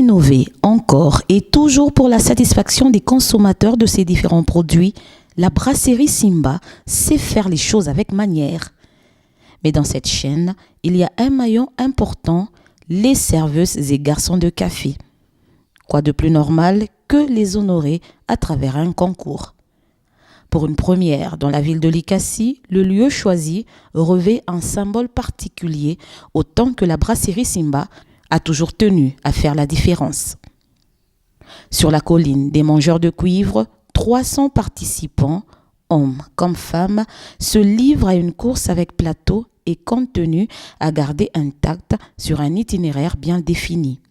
innover encore et toujours pour la satisfaction des consommateurs de ses différents produits, la brasserie Simba sait faire les choses avec manière. Mais dans cette chaîne, il y a un maillon important, les serveuses et garçons de café. Quoi de plus normal que les honorer à travers un concours. Pour une première dans la ville de Likasi, le lieu choisi revêt un symbole particulier, autant que la brasserie Simba a toujours tenu à faire la différence. Sur la colline des mangeurs de cuivre, 300 participants, hommes comme femmes, se livrent à une course avec plateau et contenu à garder intact sur un itinéraire bien défini.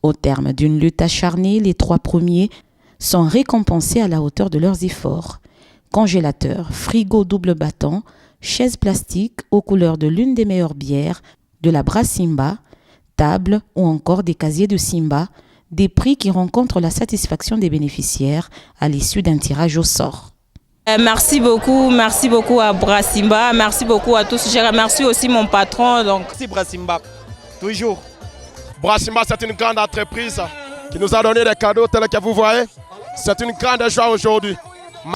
Au terme d'une lutte acharnée, les 3 premiers sont récompensés à la hauteur de leurs efforts. Congélateur, frigo double battant, chaises plastiques aux couleurs de l'une des meilleures bières, de la brasse Simba, table ou encore des casiers de Simba, des prix qui rencontrent la satisfaction des bénéficiaires à l'issue d'un tirage au sort. Merci beaucoup à Brassimba, merci beaucoup à tous. Je remercie aussi mon patron. Merci Brassimba, toujours. Brassimba, c'est une grande entreprise qui nous a donné des cadeaux tels que vous voyez. C'est une grande joie aujourd'hui.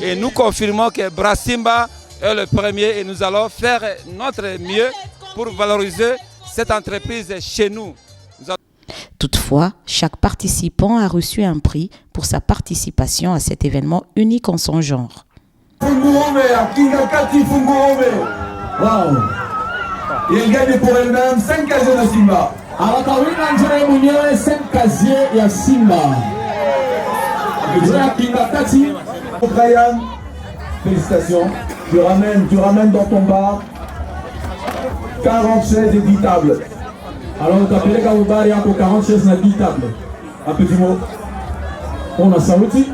Et nous confirmons que Brassimba est le premier et nous allons faire notre mieux pour valoriser cette entreprise chez nous. Toutefois, chaque participant a reçu un prix pour sa participation à cet événement unique en son genre. Il gagne pour elle-même 5 casiers de Simba. Brian, félicitations. Tu ramènes dans ton bar 40 chaises et 10 tables. Alors on t'appelle Kaoubar, il y a pour 40 chaises et 10 tables. Un petit mot. On a ça aussi.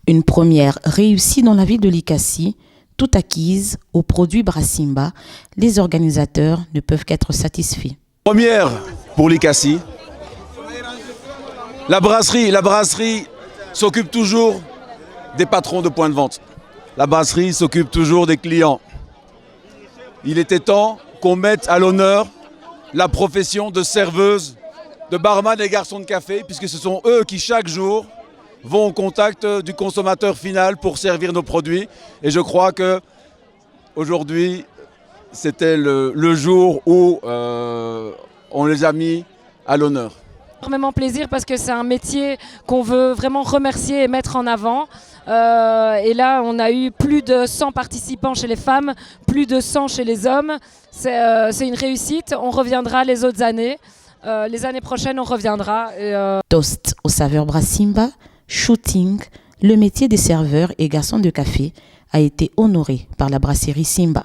Une première réussie dans la ville de Likasi, tout acquise aux produits Brassimba, les organisateurs ne peuvent qu'être satisfaits. Première pour Likasi. La brasserie s'occupe toujours des patrons de points de vente. La brasserie s'occupe toujours des clients. Il était temps qu'on mette à l'honneur la profession de serveuse, de barman et garçons de café, puisque ce sont eux qui chaque jour vont au contact du consommateur final pour servir nos produits. Et je crois que aujourd'hui, c'était le jour où on les a mis à l'honneur. Énormément plaisir parce que c'est un métier qu'on veut vraiment remercier et mettre en avant. Et là, on a eu plus de 100 participants chez les femmes, plus de 100 chez les hommes. C'est une réussite. On reviendra les autres années. Les années prochaines, on reviendra. Toast aux saveurs Brassimba, shooting, le métier des serveurs et garçons de café a été honoré par la brasserie Simba.